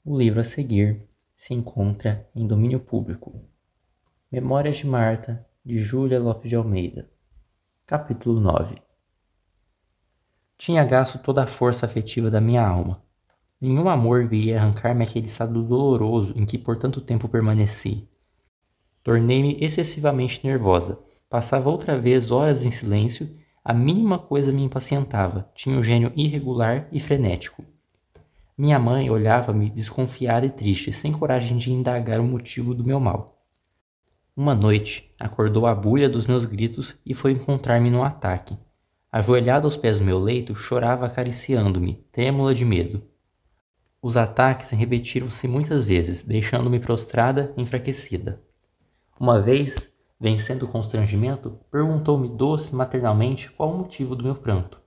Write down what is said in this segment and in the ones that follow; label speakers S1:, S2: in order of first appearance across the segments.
S1: O livro a seguir se encontra em domínio público. Memórias de Marta, de Júlia Lopes de Almeida. Capítulo 9. Tinha gasto toda a força afetiva da minha alma. Nenhum amor viria arrancar-me aquele estado doloroso em que por tanto tempo permaneci. Tornei-me excessivamente nervosa. Passava outra vez horas em silêncio. A mínima coisa me impacientava. Tinha um gênio irregular e frenético. Minha mãe olhava-me desconfiada e triste, sem coragem de indagar o motivo do meu mal. Uma noite, acordou a bulha dos meus gritos e foi encontrar-me no ataque. Ajoelhada aos pés do meu leito, chorava acariciando-me, trêmula de medo. Os ataques repetiram-se muitas vezes, deixando-me prostrada, enfraquecida. Uma vez, vencendo o constrangimento, perguntou-me doce maternalmente qual o motivo do meu pranto.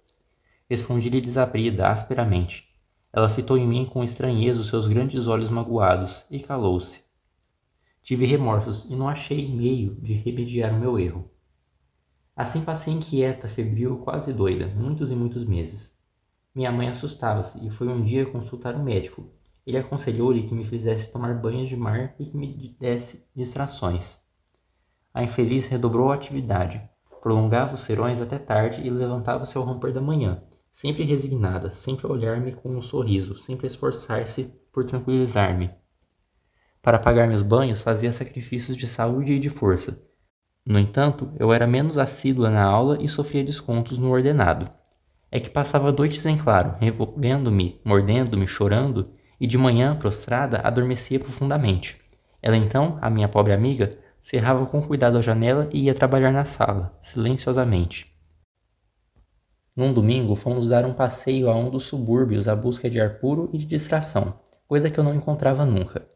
S1: Respondi-lhe desabrida, asperamente. Ela fitou em mim com estranheza os seus grandes olhos magoados e calou-se. Tive remorsos e não achei meio de remediar o meu erro. Assim passei inquieta, febril, quase doida, muitos e muitos meses. Minha mãe assustava-se e foi um dia consultar um médico. Ele aconselhou-lhe que me fizesse tomar banhos de mar e que me desse distrações. A infeliz redobrou a atividade, prolongava os serões até tarde e levantava-se ao romper da manhã, sempre resignada, sempre a olhar-me com um sorriso, sempre a esforçar-se por tranquilizar-me. Para pagar meus banhos, fazia sacrifícios de saúde e de força. No entanto, eu era menos assídua na aula e sofria descontos no ordenado. É que passava noites em claro, revolvendo-me, mordendo-me, chorando, e de manhã, prostrada, adormecia profundamente. Ela então, a minha pobre amiga, cerrava com cuidado a janela e ia trabalhar na sala, silenciosamente. Num domingo, fomos dar um passeio a um dos subúrbios à busca de ar puro e de distração, coisa que eu não encontrava nunca.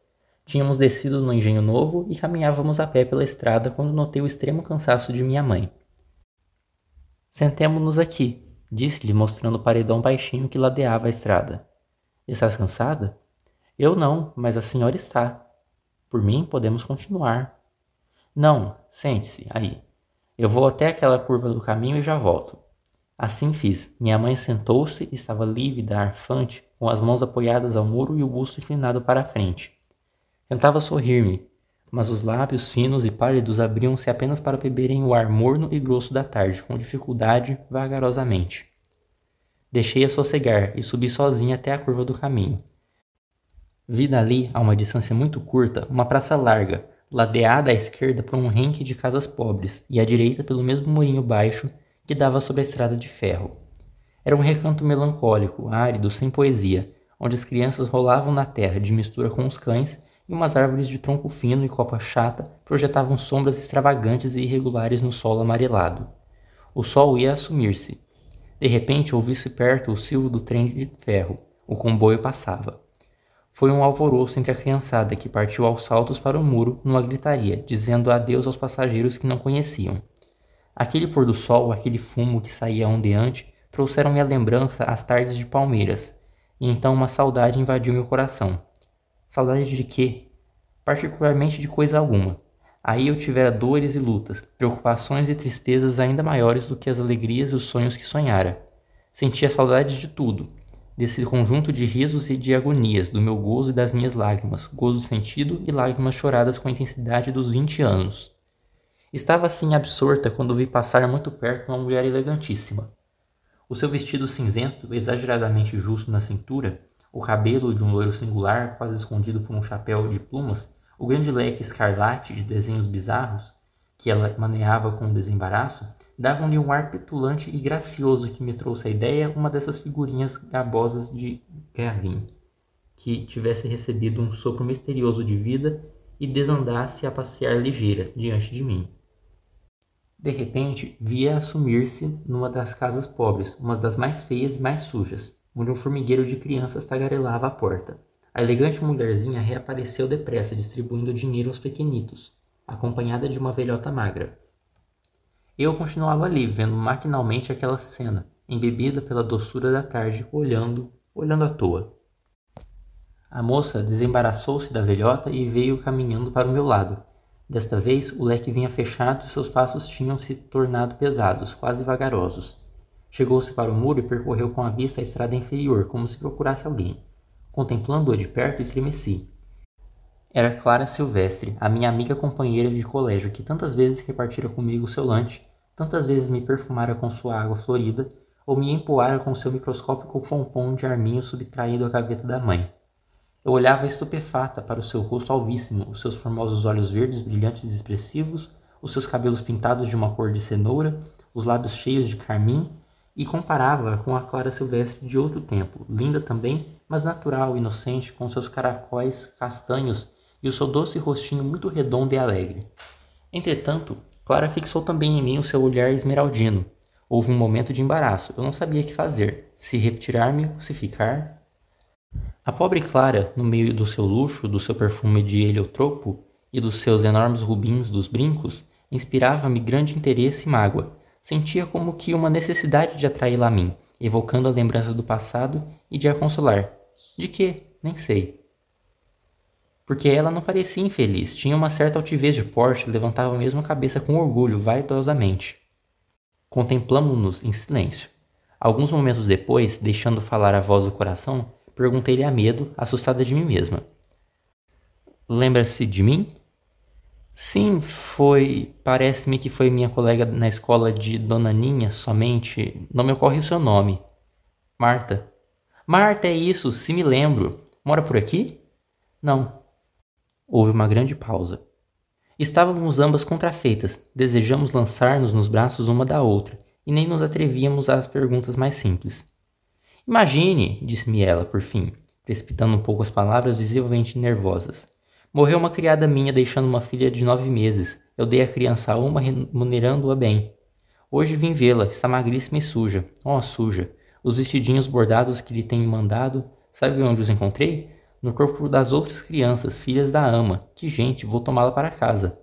S1: Tínhamos descido no Engenho Novo e caminhávamos a pé pela estrada quando notei o extremo cansaço de minha mãe. Sentemo-nos aqui, disse-lhe mostrando o paredão baixinho que ladeava a estrada. Estás cansada? Eu não, mas a senhora está. Por mim, podemos continuar. Não, sente-se, aí. Eu vou até aquela curva do caminho e já volto. Assim fiz. Minha mãe sentou-se, estava lívida, arfante, com as mãos apoiadas ao muro e o busto inclinado para a frente. Tentava sorrir-me, mas os lábios finos e pálidos abriam-se apenas para beberem o ar morno e grosso da tarde, com dificuldade, vagarosamente. Deixei-a sossegar e subi sozinha até a curva do caminho. Vi dali, a uma distância muito curta, uma praça larga, ladeada à esquerda por um renque de casas pobres e à direita pelo mesmo murinho baixo que dava sobre a estrada de ferro. Era um recanto melancólico, árido, sem poesia, onde as crianças rolavam na terra de mistura com os cães e umas árvores de tronco fino e copa chata projetavam sombras extravagantes e irregulares no solo amarelado. O sol ia assumir-se. De repente ouviu-se perto o silvo do trem de ferro. O comboio passava. Foi um alvoroço entre a criançada que partiu aos saltos para o muro numa gritaria, dizendo adeus aos passageiros que não conheciam. Aquele pôr do sol, aquele fumo que saía ondeante, trouxeram-me à lembrança as tardes de Palmeiras, e então uma saudade invadiu meu coração. Saudade de quê? Particularmente de coisa alguma. Aí eu tivera dores e lutas, preocupações e tristezas ainda maiores do que as alegrias e os sonhos que sonhara. Sentia saudade de tudo, desse conjunto de risos e de agonias, do meu gozo e das minhas lágrimas, gozo sentido e lágrimas choradas com a intensidade dos 20 anos. Estava assim absorta quando vi passar muito perto uma mulher elegantíssima. O seu vestido cinzento, exageradamente justo na cintura, o cabelo de um loiro singular, quase escondido por um chapéu de plumas, o grande leque escarlate de desenhos bizarros, que ela maneava com desembaraço, davam-lhe um ar petulante e gracioso que me trouxe à ideia uma dessas figurinhas gabosas de Gavin, que tivesse recebido um sopro misterioso de vida e desandasse a passear ligeira diante de mim. De repente, via assumir-se numa das casas pobres, uma das mais feias e mais sujas, onde um formigueiro de crianças tagarelava à porta. A elegante mulherzinha reapareceu depressa, distribuindo dinheiro aos pequenitos, acompanhada de uma velhota magra. Eu continuava ali, vendo maquinalmente aquela cena, embebida pela doçura da tarde, olhando à toa. A moça desembaraçou-se da velhota e veio caminhando para o meu lado. Desta vez, o leque vinha fechado e seus passos tinham se tornado pesados, quase vagarosos. Chegou-se para o muro e percorreu com a vista a estrada inferior, como se procurasse alguém. Contemplando-a de perto, estremeci. Era Clara Silvestre, a minha amiga companheira de colégio que tantas vezes repartira comigo seu lanche, tantas vezes me perfumara com sua água florida, ou me empoara com seu microscópico pompom de arminho subtraído à gaveta da mãe. Eu olhava estupefata para o seu rosto alvíssimo, os seus formosos olhos verdes brilhantes e expressivos, os seus cabelos pintados de uma cor de cenoura, os lábios cheios de carmim, e comparava-a com a Clara Silvestre de outro tempo, linda também, mas natural, inocente, com seus caracóis castanhos e o seu doce rostinho muito redondo e alegre. Entretanto, Clara fixou também em mim o seu olhar esmeraldino. Houve um momento de embaraço. Eu não sabia o que fazer. Se retirar-me ou se ficar. A pobre Clara, no meio do seu luxo, do seu perfume de heliotropo e dos seus enormes rubins dos brincos, inspirava-me grande interesse e mágoa. Sentia como que uma necessidade de atraí-la a mim, evocando a lembrança do passado e de a consolar. De quê? Nem sei. Porque ela não parecia infeliz, tinha uma certa altivez de porte e levantava mesmo a cabeça com orgulho, vaidosamente. Contemplamo-nos em silêncio. Alguns momentos depois, deixando falar a voz do coração, perguntei-lhe a medo, assustada de mim mesma. Lembra-se de mim? Sim, foi. Parece-me que foi minha colega na escola de Dona Ninha, somente. Não me ocorre o seu nome. Marta. Marta, é isso, se me lembro. Mora por aqui? Não. Houve uma grande pausa. Estávamos ambas contrafeitas, desejamos lançar-nos nos braços uma da outra, e nem nos atrevíamos às perguntas mais simples. Imagine, disse-me ela, por fim, precipitando um pouco as palavras visivelmente nervosas. Morreu uma criada minha deixando uma filha de 9 meses. Eu dei a criança a uma, remunerando-a bem. Hoje vim vê-la, está magríssima e suja. Oh, suja. Os vestidinhos bordados que lhe tenho mandado, sabe onde os encontrei? No corpo das outras crianças, filhas da ama. Que gente, vou tomá-la para casa.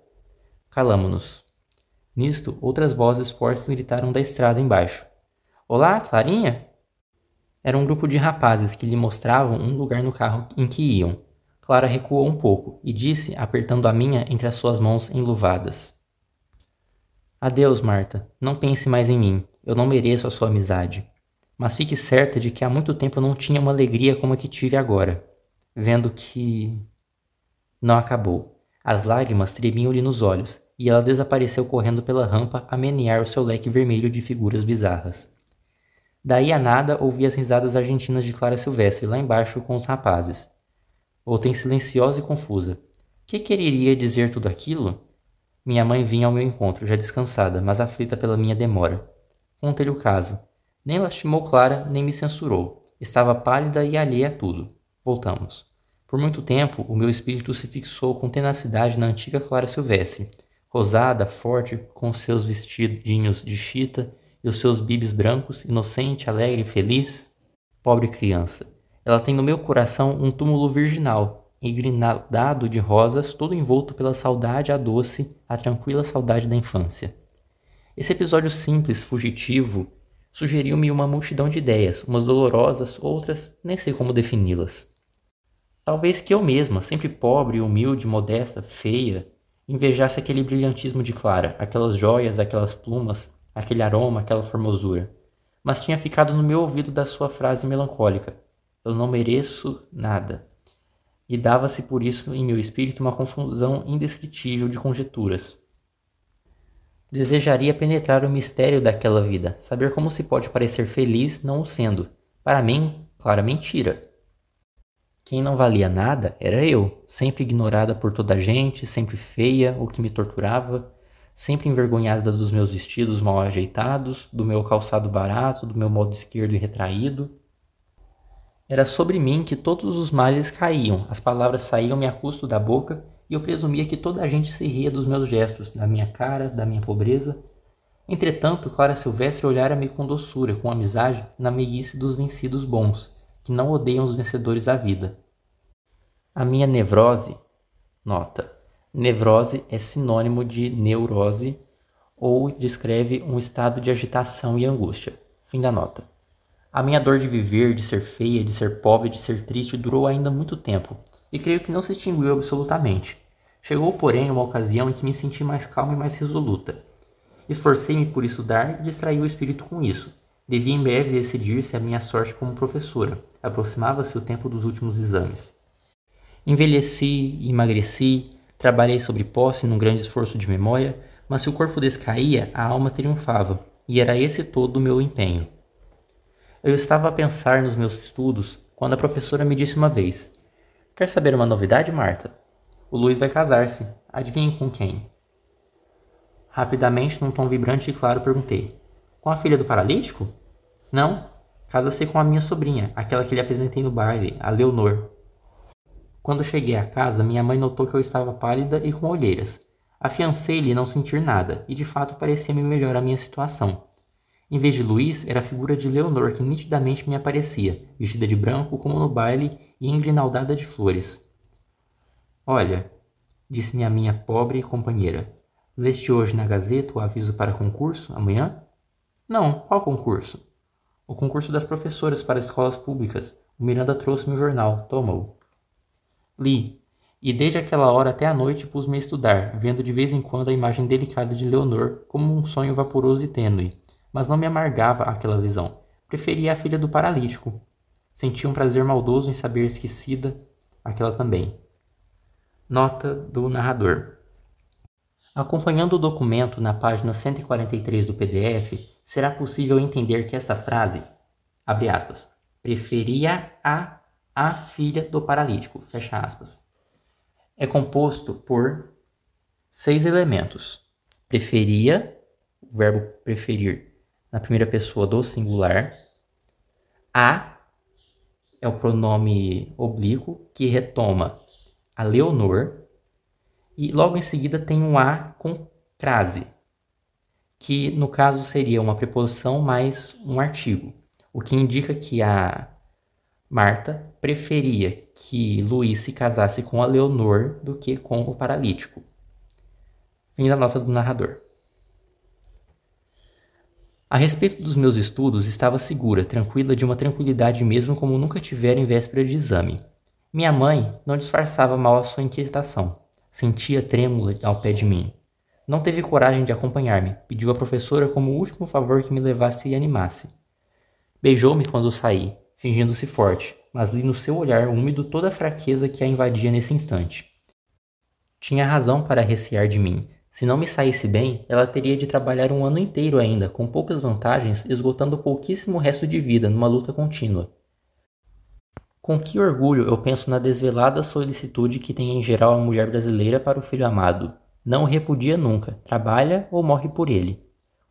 S1: Calamo-nos. Nisto, outras vozes fortes gritaram da estrada embaixo. Olá, Clarinha? Era um grupo de rapazes que lhe mostravam um lugar no carro em que iam. Clara recuou um pouco e disse, apertando a minha entre as suas mãos enluvadas. Adeus, Marta. Não pense mais em mim. Eu não mereço a sua amizade. Mas fique certa de que há muito tempo eu não tinha uma alegria como a que tive agora. Vendo que... Não acabou. As lágrimas tremiam-lhe nos olhos, e ela desapareceu correndo pela rampa a menear o seu leque vermelho de figuras bizarras. Daí a nada ouvi as risadas argentinas de Clara Silvestre lá embaixo com os rapazes. Voltei silenciosa e confusa. Que quereria dizer tudo aquilo? Minha mãe vinha ao meu encontro, já descansada, mas aflita pela minha demora. Contei-lhe o caso. Nem lastimou Clara, nem me censurou. Estava pálida e alheia a tudo. Voltamos. Por muito tempo, o meu espírito se fixou com tenacidade na antiga Clara Silvestre, rosada, forte, com seus vestidinhos de chita e os seus bibis brancos, inocente, alegre e feliz. Pobre criança. Ela tem no meu coração um túmulo virginal, engrinaldado de rosas, todo envolto pela saudade a doce, a tranquila saudade da infância. Esse episódio simples, fugitivo, sugeriu-me uma multidão de ideias, umas dolorosas, outras nem sei como defini-las. Talvez que eu mesma, sempre pobre, humilde, modesta, feia, invejasse aquele brilhantismo de Clara, aquelas joias, aquelas plumas, aquele aroma, aquela formosura. Mas tinha ficado no meu ouvido da sua frase melancólica: eu não mereço nada. E dava-se por isso em meu espírito uma confusão indescritível de conjecturas. Desejaria penetrar o mistério daquela vida, saber como se pode parecer feliz não o sendo. Para mim, Clara, mentira. Quem não valia nada era eu, sempre ignorada por toda a gente, sempre feia, o que me torturava, sempre envergonhada dos meus vestidos mal ajeitados, do meu calçado barato, do meu modo esquerdo e retraído. Era sobre mim que todos os males caíam, as palavras saíam-me a custo da boca e eu presumia que toda a gente se ria dos meus gestos, da minha cara, da minha pobreza. Entretanto, Clara Silvestre olhara-me com doçura, com amizade, na meiguice dos vencidos bons, que não odeiam os vencedores da vida. A minha nevrose, nota, nevrose é sinônimo de neurose ou descreve um estado de agitação e angústia. Fim da nota. A minha dor de viver, de ser feia, de ser pobre, de ser triste durou ainda muito tempo, e creio que não se extinguiu absolutamente. Chegou, porém, uma ocasião em que me senti mais calma e mais resoluta. Esforcei-me por estudar e distraí o espírito com isso, Devia em breve decidir-se a minha sorte como professora. Aproximava-se o tempo dos últimos exames. Envelheci, emagreci, trabalhei sobre posse num grande esforço de memória, mas se o corpo descaía, a alma triunfava, e era esse todo o meu empenho. Eu estava a pensar nos meus estudos quando a professora me disse uma vez: "Quer saber uma novidade, Marta? O Luiz vai casar-se. Adivinhe com quem?" Rapidamente, num tom vibrante e claro, perguntei: "Com a filha do paralítico?" "Não, casa-se com a minha sobrinha, aquela que lhe apresentei no baile, a Leonor." Quando cheguei à casa, minha mãe notou que eu estava pálida e com olheiras. Afiancei-lhe não sentir nada, e de fato parecia-me melhor a minha situação. Em vez de Luiz, era a figura de Leonor que nitidamente me aparecia, vestida de branco como no baile e engrinaldada de flores. "Olha", disse-me a minha pobre companheira, "leste hoje na Gazeta o aviso para concurso, amanhã?" "Não, qual concurso?" "O concurso das professoras para escolas públicas. O Miranda trouxe-me o jornal, toma-o." Li, e desde aquela hora até a noite pus-me a estudar, vendo de vez em quando a imagem delicada de Leonor como um sonho vaporoso e tênue, mas não me amargava aquela visão. Preferia a filha do paralítico. Sentia um prazer maldoso em saber esquecida aquela também. Nota do narrador. Acompanhando o documento na página 143 do PDF, será possível entender que esta frase, abre aspas, preferia a filha do paralítico, fecha aspas, é composto por 6 elementos. Preferia, o verbo preferir na primeira pessoa do singular. A é o pronome oblíquo que retoma a Leonor. E logo em seguida tem um a com crase, que no caso seria uma preposição mais um artigo, o que indica que a Marta preferia que Luiz se casasse com a Leonor do que com o paralítico. Fim da nota do narrador. A respeito dos meus estudos, estava segura, tranquila, de uma tranquilidade mesmo como nunca tivera em véspera de exame. Minha mãe não disfarçava mal a sua inquietação. Sentia trêmula ao pé de mim. Não teve coragem de acompanhar-me. Pediu à professora como último favor que me levasse e animasse. Beijou-me quando saí, fingindo-se forte, mas li no seu olhar úmido toda a fraqueza que a invadia nesse instante. Tinha razão para recear de mim. Se não me saísse bem, ela teria de trabalhar um ano inteiro ainda, com poucas vantagens, esgotando pouquíssimo resto de vida numa luta contínua. Com que orgulho eu penso na desvelada solicitude que tem em geral a mulher brasileira para o filho amado. Não o repudia nunca, trabalha ou morre por ele.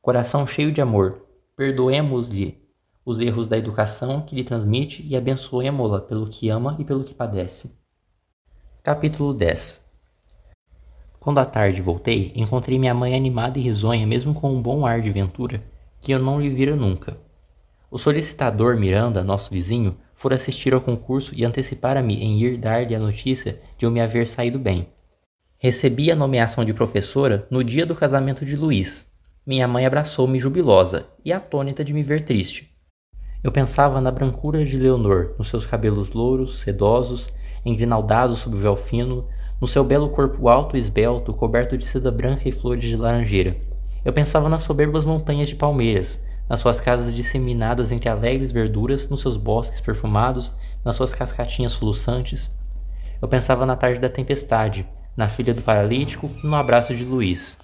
S1: Coração cheio de amor, perdoemos-lhe os erros da educação que lhe transmite e abençoemo-la pelo que ama e pelo que padece. Capítulo 10. Quando à tarde voltei, encontrei minha mãe animada e risonha, mesmo com um bom ar de ventura, que eu não lhe vira nunca. O solicitador Miranda, nosso vizinho, fora assistir ao concurso e antecipara-me em ir dar-lhe a notícia de eu me haver saído bem. Recebi a nomeação de professora no dia do casamento de Luiz. Minha mãe abraçou-me jubilosa e atônita de me ver triste. Eu pensava na brancura de Leonor, nos seus cabelos louros, sedosos, engrinaldados sob o véu fino, no seu belo corpo alto e esbelto, coberto de seda branca e flores de laranjeira. Eu pensava nas soberbas montanhas de palmeiras, nas suas casas disseminadas entre alegres verduras, nos seus bosques perfumados, nas suas cascatinhas soluçantes. Eu pensava na tarde da tempestade, na filha do paralítico, no abraço de Luiz.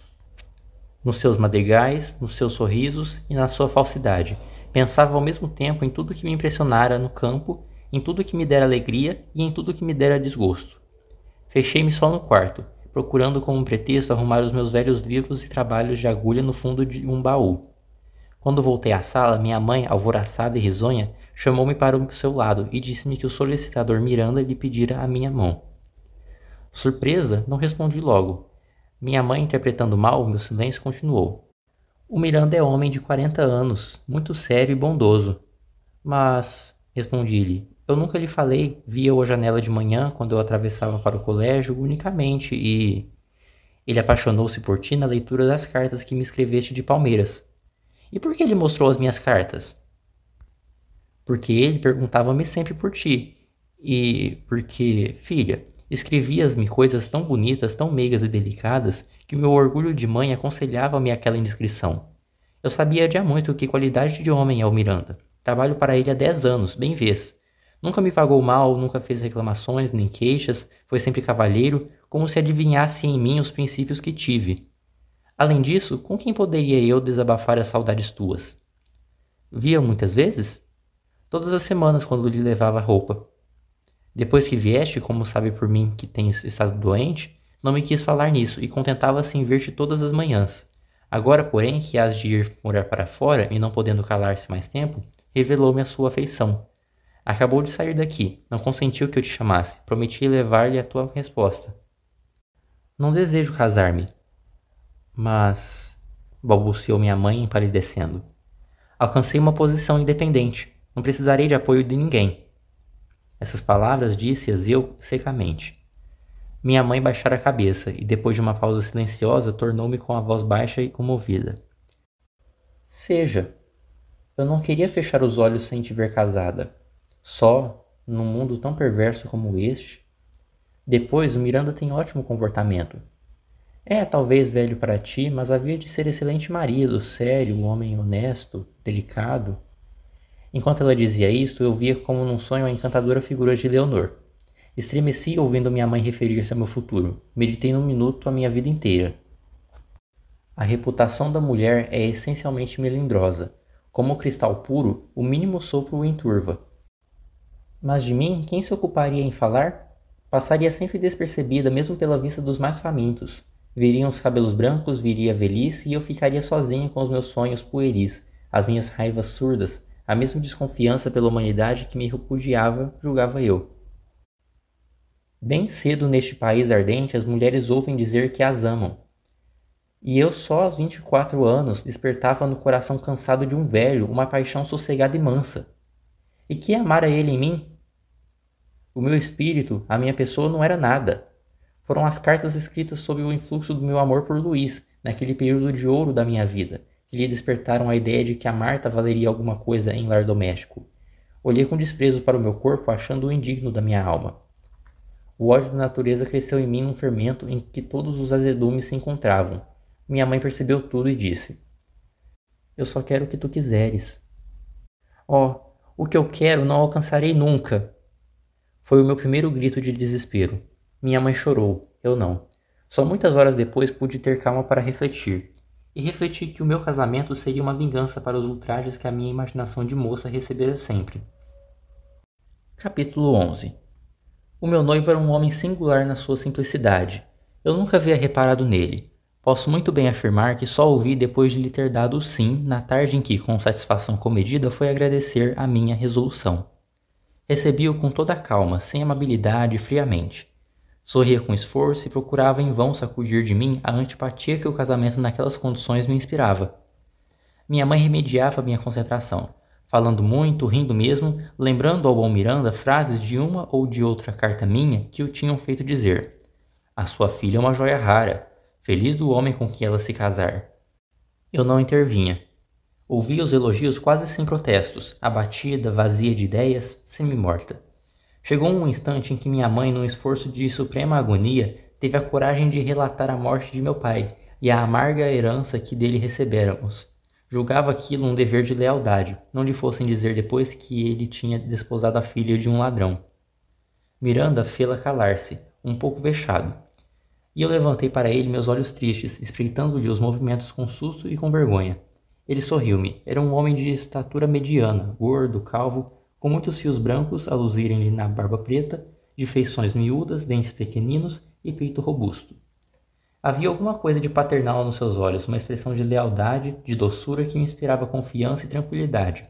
S1: Nos seus madrigais, nos seus sorrisos e na sua falsidade. Pensava ao mesmo tempo em tudo que me impressionara no campo, em tudo que me dera alegria e em tudo que me dera desgosto. Fechei-me só no quarto, procurando como pretexto arrumar os meus velhos livros e trabalhos de agulha no fundo de um baú. Quando voltei à sala, minha mãe, alvoroçada e risonha, chamou-me para o seu lado e disse-me que o solicitador Miranda lhe pedira a minha mão. Surpresa, não respondi logo. Minha mãe, interpretando mal o meu silêncio, continuou. O Miranda é homem de 40 anos, muito sério e bondoso. Mas, respondi-lhe, eu nunca lhe falei, via-o à janela de manhã, quando eu atravessava para o colégio, unicamente, e... Ele apaixonou-se por ti na leitura das cartas que me escreveste de Palmeiras. E por que ele mostrou as minhas cartas? Porque ele perguntava-me sempre por ti. E porque, filha, escrevias-me coisas tão bonitas, tão meigas e delicadas, que o meu orgulho de mãe aconselhava-me aquela indiscrição. Eu sabia de há muito que qualidade de homem é o Miranda. Trabalho para ele há 10 anos, bem vês. Nunca me pagou mal, nunca fez reclamações nem queixas, foi sempre cavalheiro, como se adivinhasse em mim os princípios que tive. Além disso, com quem poderia eu desabafar as saudades tuas? Via muitas vezes? Todas as semanas quando lhe levava roupa. Depois que vieste, como sabe por mim que tens estado doente, não me quis falar nisso e contentava-se em ver-te todas as manhãs. Agora, porém, que has de ir morar para fora e não podendo calar-se mais tempo, revelou-me a sua afeição. Acabou de sair daqui, não consentiu que eu te chamasse, prometi levar-lhe a tua resposta. Não desejo casar-me. Mas... balbuciou minha mãe empalidecendo. Alcancei uma posição independente, não precisarei de apoio de ninguém. Essas palavras disse-as eu secamente. Minha mãe baixara a cabeça e, depois de uma pausa silenciosa, tornou-me com a voz baixa e comovida. Seja. Eu não queria fechar os olhos sem te ver casada. Só, num mundo tão perverso como este. Depois, o Miranda tem ótimo comportamento. É, talvez velho para ti, mas havia de ser excelente marido, sério, um homem honesto, delicado. Enquanto ela dizia isto, eu via como num sonho a encantadora figura de Leonor. Estremeci ouvindo minha mãe referir-se ao meu futuro. Meditei num minuto a minha vida inteira. A reputação da mulher é essencialmente melindrosa. Como o cristal puro, o mínimo sopro o enturva. Mas de mim, quem se ocuparia em falar? Passaria sempre despercebida mesmo pela vista dos mais famintos. Viriam os cabelos brancos, viria a velhice e eu ficaria sozinha com os meus sonhos pueris, as minhas raivas surdas, a mesma desconfiança pela humanidade que me repudiava, julgava eu. Bem cedo neste país ardente as mulheres ouvem dizer que as amam. E eu só aos 24 anos despertava no coração cansado de um velho uma paixão sossegada e mansa. E que amara ele em mim? O meu espírito, a minha pessoa não era nada. Foram as cartas escritas sob o influxo do meu amor por Luís, naquele período de ouro da minha vida, que lhe despertaram a ideia de que a Marta valeria alguma coisa em lar doméstico. Olhei com desprezo para o meu corpo, achando-o indigno da minha alma. O ódio da natureza cresceu em mim num fermento em que todos os azedumes se encontravam. Minha mãe percebeu tudo e disse: Eu só quero o que tu quiseres. Oh, o que eu quero não alcançarei nunca. Foi o meu primeiro grito de desespero. Minha mãe chorou, eu não. Só muitas horas depois pude ter calma para refletir. E refleti que o meu casamento seria uma vingança para os ultrajes que a minha imaginação de moça recebera sempre. Capítulo 11. O meu noivo era um homem singular na sua simplicidade. Eu nunca havia reparado nele. Posso muito bem afirmar que só o vi depois de lhe ter dado o sim na tarde em que, com satisfação comedida, foi agradecer a minha resolução. Recebi-o com toda a calma, sem amabilidade e friamente. Sorria com esforço e procurava em vão sacudir de mim a antipatia que o casamento naquelas condições me inspirava. Minha mãe remediava minha concentração, falando muito, rindo mesmo, lembrando ao bom Miranda frases de uma ou de outra carta minha que o tinham feito dizer: A sua filha é uma joia rara, feliz do homem com quem ela se casar. Eu não intervinha. Ouvia os elogios quase sem protestos, abatida, vazia de ideias, semi-morta. Chegou um instante em que minha mãe, num esforço de suprema agonia, teve a coragem de relatar a morte de meu pai e a amarga herança que dele recebéramos. Julgava aquilo um dever de lealdade, não lhe fossem dizer depois que ele tinha desposado a filha de um ladrão. Miranda fê-la calar-se, um pouco vexado. E eu levantei para ele meus olhos tristes, espreitando-lhe os movimentos com susto e com vergonha. Ele sorriu-me. Era um homem de estatura mediana, gordo, calvo, com muitos fios brancos a luzirem-lhe na barba preta, de feições miúdas, dentes pequeninos e peito robusto. Havia alguma coisa de paternal nos seus olhos, uma expressão de lealdade, de doçura que me inspirava confiança e tranquilidade.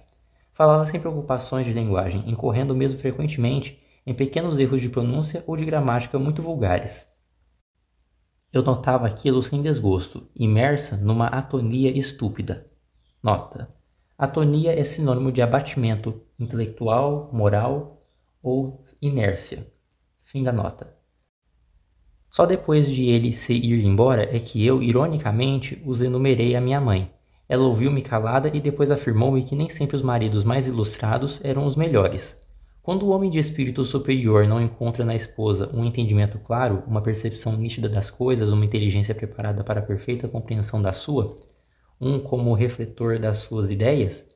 S1: Falava sem preocupações de linguagem, incorrendo mesmo frequentemente em pequenos erros de pronúncia ou de gramática muito vulgares. Eu notava aquilo sem desgosto, imersa numa atonia estúpida. Nota: atonia é sinônimo de abatimento intelectual, moral ou inércia. Fim da nota. Só depois de ele se ir embora é que eu, ironicamente, os enumerei à minha mãe. Ela ouviu-me calada e depois afirmou-me que nem sempre os maridos mais ilustrados eram os melhores. Quando o homem de espírito superior não encontra na esposa um entendimento claro, uma percepção nítida das coisas, uma inteligência preparada para a perfeita compreensão da sua, um como refletor das suas ideias,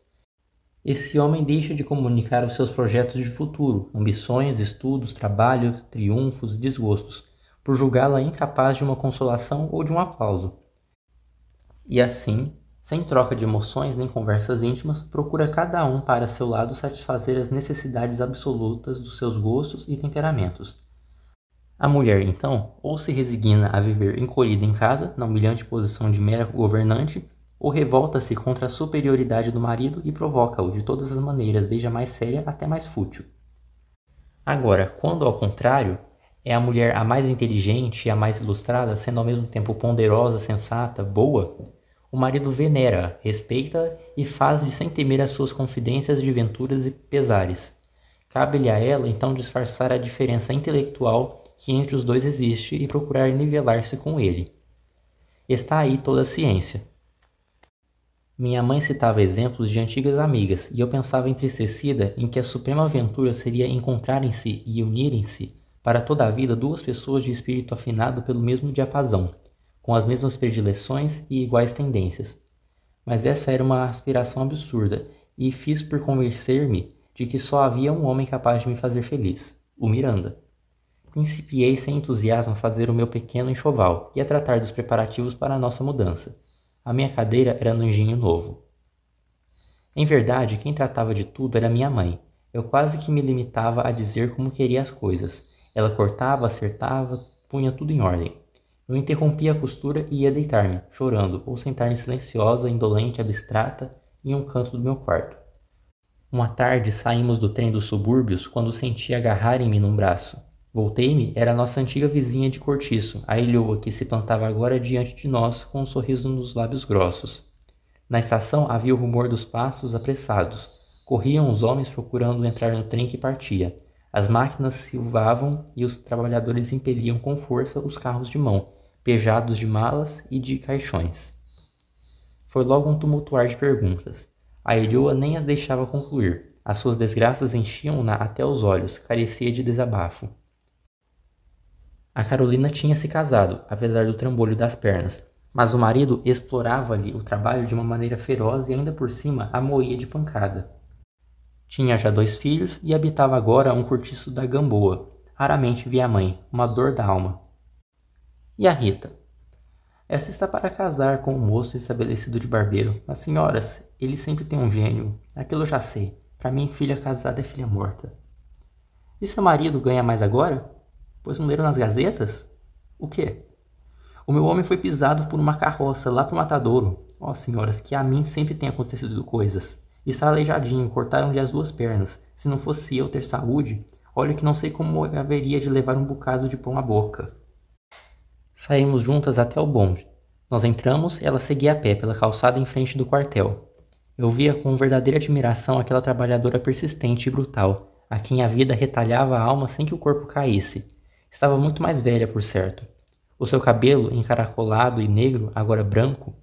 S1: esse homem deixa de comunicar os seus projetos de futuro, ambições, estudos, trabalhos, triunfos, desgostos, por julgá-la incapaz de uma consolação ou de um aplauso. E assim, sem troca de emoções nem conversas íntimas, procura cada um para seu lado satisfazer as necessidades absolutas dos seus gostos e temperamentos. A mulher, então, ou se resigna a viver encolhida em casa, na humilhante posição de mera governante, ou revolta-se contra a superioridade do marido e provoca-o de todas as maneiras, desde a mais séria até mais fútil. Agora, quando ao contrário, é a mulher a mais inteligente e a mais ilustrada, sendo ao mesmo tempo ponderosa, sensata, boa, o marido venera, respeita e faz-lhe sem temer as suas confidências de venturas e pesares. Cabe-lhe a ela, então, disfarçar a diferença intelectual que entre os dois existe e procurar nivelar-se com ele. Está aí toda a ciência. Minha mãe citava exemplos de antigas amigas, e eu pensava entristecida em que a suprema aventura seria encontrarem-se e unirem-se para toda a vida duas pessoas de espírito afinado pelo mesmo diapasão, com as mesmas predileções e iguais tendências. Mas essa era uma aspiração absurda, e fiz por convencer-me de que só havia um homem capaz de me fazer feliz, o Miranda. Principiei sem entusiasmo a fazer o meu pequeno enxoval e a tratar dos preparativos para a nossa mudança. A minha cadeira era no engenho novo. Em verdade, quem tratava de tudo era minha mãe. Eu quase que me limitava a dizer como queria as coisas. Ela cortava, acertava, punha tudo em ordem. Eu interrompia a costura e ia deitar-me, chorando, ou sentar-me silenciosa, indolente, abstrata, em um canto do meu quarto. Uma tarde saímos do trem dos subúrbios quando senti agarrarem-me num braço. Voltei-me, era a nossa antiga vizinha de cortiço, a Elhoa, que se plantava agora diante de nós com um sorriso nos lábios grossos. Na estação havia o rumor dos passos apressados. Corriam os homens procurando entrar no trem que partia. As máquinas silvavam e os trabalhadores impeliam com força os carros de mão, pejados de malas e de caixões. Foi logo um tumultuar de perguntas. A Elhoa nem as deixava concluir. As suas desgraças enchiam-na até os olhos, carecia de desabafo. A Carolina tinha se casado, apesar do trambolho das pernas, mas o marido explorava-lhe o trabalho de uma maneira feroz e ainda por cima a moía de pancada. Tinha já 2 filhos e habitava agora um cortiço da Gamboa. Raramente via a mãe, uma dor da alma. E a Rita? Essa está para casar com um moço estabelecido de barbeiro. Mas senhoras, ele sempre tem um gênio. Aquilo eu já sei. Para mim, filha casada é filha morta. E seu marido ganha mais agora? Pois não leram nas gazetas? O quê? O meu homem foi pisado por uma carroça lá pro matadouro. Ó, senhoras, que a mim sempre tem acontecido coisas. Está aleijadinho, cortaram-lhe as 2 pernas. Se não fosse eu ter saúde, olha que não sei como haveria de levar um bocado de pão à boca. Saímos juntas até o bonde. Nós entramos e ela seguia a pé pela calçada em frente do quartel. Eu via com verdadeira admiração aquela trabalhadora persistente e brutal, a quem a vida retalhava a alma sem que o corpo caísse. Estava muito mais velha, por certo. O seu cabelo, encaracolado e negro, agora branco,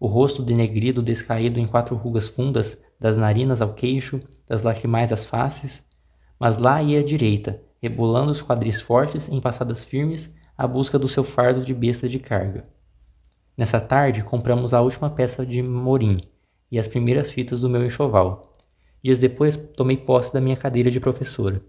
S1: o rosto denegrido descaído em 4 rugas fundas, das narinas ao queixo, das lacrimais às faces, mas lá ia à direita, rebolando os quadris fortes em passadas firmes, à busca do seu fardo de besta de carga. Nessa tarde, compramos a última peça de morim e as primeiras fitas do meu enxoval. Dias depois, tomei posse da minha cadeira de professora.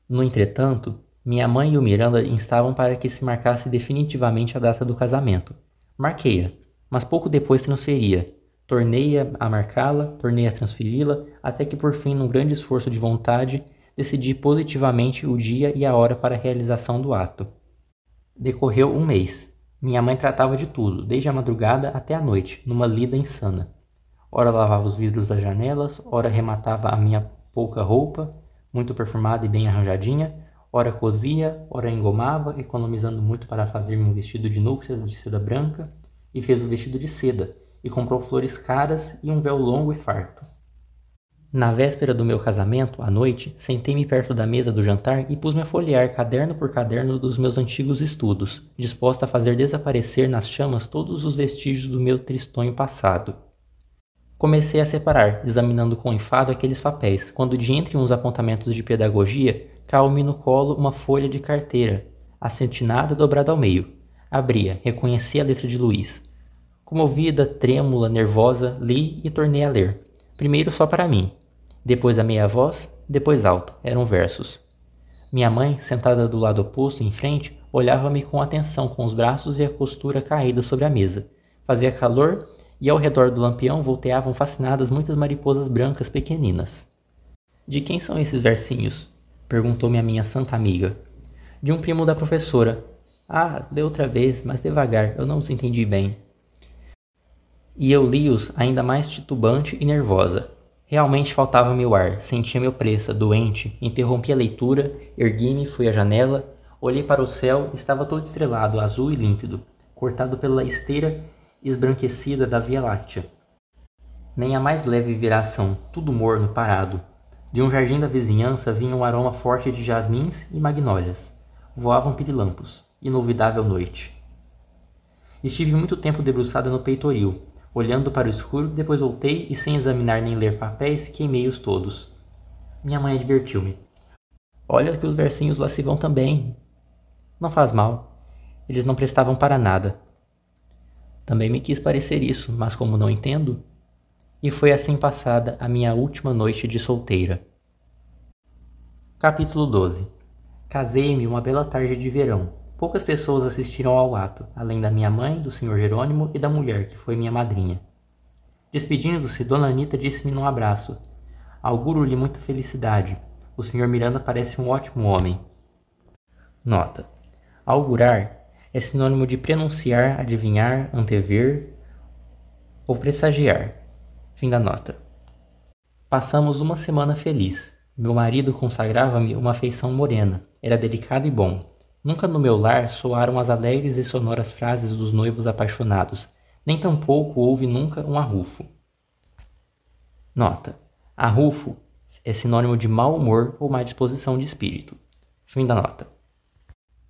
S1: No entretanto, minha mãe e o Miranda instavam para que se marcasse definitivamente a data do casamento. Marquei-a, mas pouco depois transferia. Tornei a marcá-la, tornei a transferi-la, até que por fim, num grande esforço de vontade, decidi positivamente o dia e a hora para a realização do ato. Decorreu um mês. Minha mãe tratava de tudo, desde a madrugada até a noite, numa lida insana. Ora lavava os vidros das janelas, ora rematava a minha pouca roupa, muito perfumada e bem arranjadinha, ora cosia, ora engomava, economizando muito para fazer-me um vestido de núpcias de seda branca, e fez o vestido de seda, e comprou flores caras e um véu longo e farto. Na véspera do meu casamento, à noite, sentei-me perto da mesa do jantar e pus-me a folhear caderno por caderno dos meus antigos estudos, disposta a fazer desaparecer nas chamas todos os vestígios do meu tristonho passado. Comecei a separar, examinando com enfado aqueles papéis, quando de entre uns apontamentos de pedagogia, caiu-me no colo uma folha de carteira, acetinada dobrada ao meio. Abria, reconheci a letra de Luís. Comovida, trêmula, nervosa, li e tornei a ler. Primeiro só para mim, depois a meia voz, depois alto. Eram versos. Minha mãe, sentada do lado oposto, em frente, olhava-me com atenção, com os braços e a costura caída sobre a mesa. Fazia calor e ao redor do lampião volteavam fascinadas muitas mariposas brancas pequeninas. De quem são esses versinhos? Perguntou-me a minha santa amiga. De um primo da professora. Ah, de outra vez, mas devagar, eu não os entendi bem. E eu li-os ainda mais titubante e nervosa. Realmente faltava-me o ar, sentia-me opressa, doente, interrompi a leitura, ergui-me, fui à janela, olhei para o céu, estava todo estrelado, azul e límpido, cortado pela esteira esbranquecida da Via Láctea. Nem a mais leve viração, tudo morno, parado. De um jardim da vizinhança vinha um aroma forte de jasmins e magnólias. Voavam pirilampos, inolvidável noite. Estive muito tempo debruçada no peitoril, olhando para o escuro, depois voltei e, sem examinar nem ler papéis, queimei-os todos. Minha mãe advertiu-me. Olha que os versinhos lá se vão também. Não faz mal. Eles não prestavam para nada. Também me quis parecer isso, mas como não entendo... E foi assim passada a minha última noite de solteira. Capítulo 12. Casei-me uma bela tarde de verão. Poucas pessoas assistiram ao ato, além da minha mãe, do Sr. Jerônimo e da mulher, que foi minha madrinha. Despedindo-se, Dona Anita disse-me num abraço. Auguro-lhe muita felicidade. O Sr. Miranda parece um ótimo homem. Nota. Augurar é sinônimo de prenunciar, adivinhar, antever ou pressagiar. Fim da nota. Passamos uma semana feliz. Meu marido consagrava-me uma afeição morena. Era delicado e bom. Nunca no meu lar soaram as alegres e sonoras frases dos noivos apaixonados. Nem tampouco houve nunca um arrufo. Nota. Arrufo é sinônimo de mau humor ou má disposição de espírito. Fim da nota.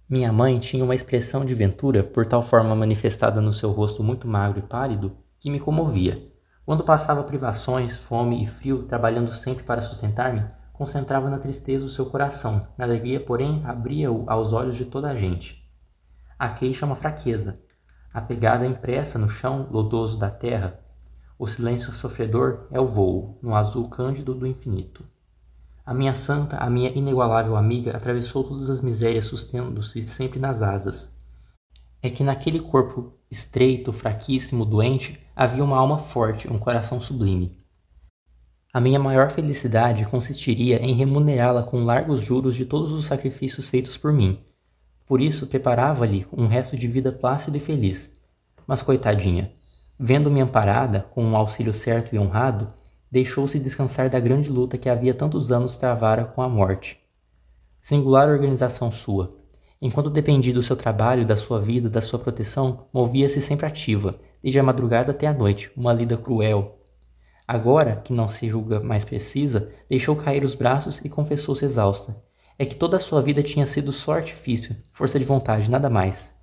S1: Minha mãe tinha uma expressão de ventura, por tal forma manifestada no seu rosto muito magro e pálido, que me comovia. Quando passava privações, fome e frio, trabalhando sempre para sustentar-me, concentrava na tristeza o seu coração, na alegria, porém, abria-o aos olhos de toda a gente. A queixa é uma fraqueza. A pegada impressa no chão lodoso da terra, o silêncio sofredor é o vôo, no azul cândido do infinito. A minha santa, a minha inigualável amiga atravessou todas as misérias sustendo-se sempre nas asas. É que naquele corpo estreito, fraquíssimo, doente, havia uma alma forte, um coração sublime. A minha maior felicidade consistiria em remunerá-la com largos juros de todos os sacrifícios feitos por mim. Por isso preparava-lhe um resto de vida plácido e feliz. Mas coitadinha, vendo-me amparada, com um auxílio certo e honrado, deixou-se descansar da grande luta que havia tantos anos travara com a morte. Singular organização sua. Enquanto dependia do seu trabalho, da sua vida, da sua proteção, movia-se sempre ativa, desde a madrugada até a noite, uma lida cruel. Agora, que não se julga mais precisa, deixou cair os braços e confessou-se exausta. É que toda a sua vida tinha sido só artifício, força de vontade, nada mais.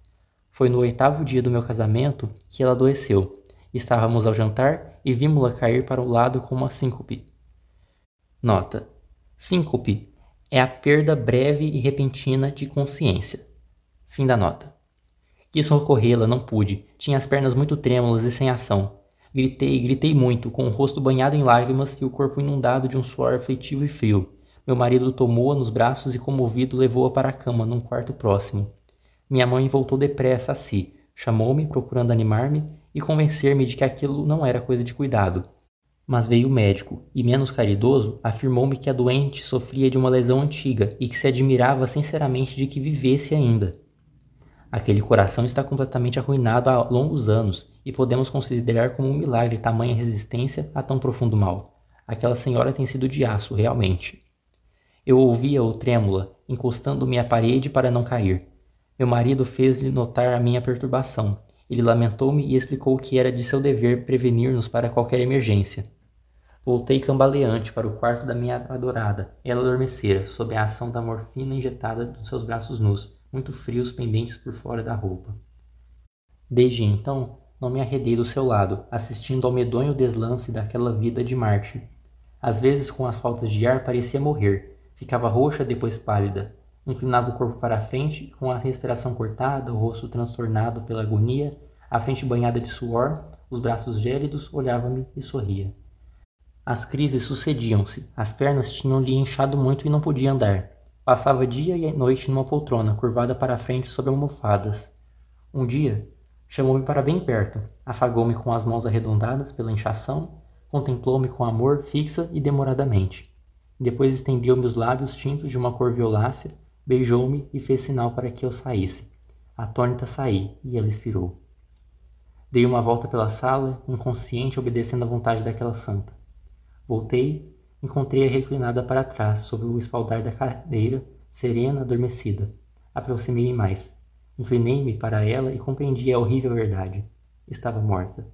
S1: Foi no 8º dia do meu casamento que ela adoeceu. Estávamos ao jantar e vimos-la cair para o lado com uma síncope. Nota. Síncope é a perda breve e repentina de consciência. Fim da nota. Quis socorrê-la, não pude. Tinha as pernas muito trêmulas e sem ação. Gritei muito, com o rosto banhado em lágrimas e o corpo inundado de um suor aflitivo e frio. Meu marido tomou-a nos braços e, comovido, levou-a para a cama, num quarto próximo. Minha mãe voltou depressa a si, chamou-me, procurando animar-me e convencer-me de que aquilo não era coisa de cuidado. Mas veio o médico, e menos caridoso, afirmou-me que a doente sofria de uma lesão antiga e que se admirava sinceramente de que vivesse ainda. Aquele coração está completamente arruinado há longos anos, e podemos considerar como um milagre tamanha resistência a tão profundo mal. Aquela senhora tem sido de aço, realmente. Eu ouvia-o trêmula, encostando-me à parede para não cair. Meu marido fez-lhe notar a minha perturbação. Ele lamentou-me e explicou que era de seu dever prevenir-nos para qualquer emergência. Voltei cambaleante para o quarto da minha adorada. Ela adormecera, sob a ação da morfina injetada nos seus braços nus, muito frios pendentes por fora da roupa. Desde então, não me arredei do seu lado, assistindo ao medonho deslance daquela vida de mártir. Às vezes, com as faltas de ar, parecia morrer. Ficava roxa, depois pálida. Inclinava o corpo para a frente, com a respiração cortada, o rosto transtornado pela agonia, A frente banhada de suor, os braços gélidos, olhava-me e sorria. As crises sucediam-se, as pernas tinham-lhe inchado muito e não podia andar. Passava dia e noite numa poltrona, curvada para a frente sobre almofadas. Um dia, chamou-me para bem perto, afagou-me com as mãos arredondadas pela inchação, contemplou-me com amor fixa e demoradamente. Depois estendeu-me os lábios tintos de uma cor violácea, beijou-me e fez sinal para que eu saísse. Atônita saí, e ela expirou. Dei uma volta pela sala, inconsciente, obedecendo à vontade daquela santa. Voltei, encontrei-a reclinada para trás, sobre o espaldar da cadeira, serena, adormecida. Aproximei-me mais. Inclinei-me para ela e compreendi a horrível verdade. Estava morta.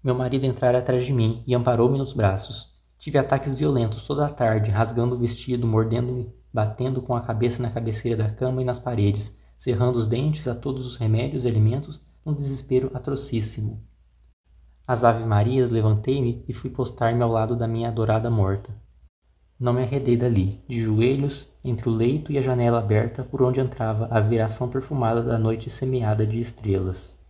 S1: Meu marido entrara atrás de mim e amparou-me nos braços. Tive ataques violentos toda a tarde, rasgando o vestido, mordendo-me, batendo com a cabeça na cabeceira da cama e nas paredes, cerrando os dentes a todos os remédios e alimentos, num desespero atrocíssimo. Às ave-marias levantei-me e fui postar-me ao lado da minha adorada morta. Não me arredei dali, de joelhos, entre o leito e a janela aberta por onde entrava a viração perfumada da noite semeada de estrelas.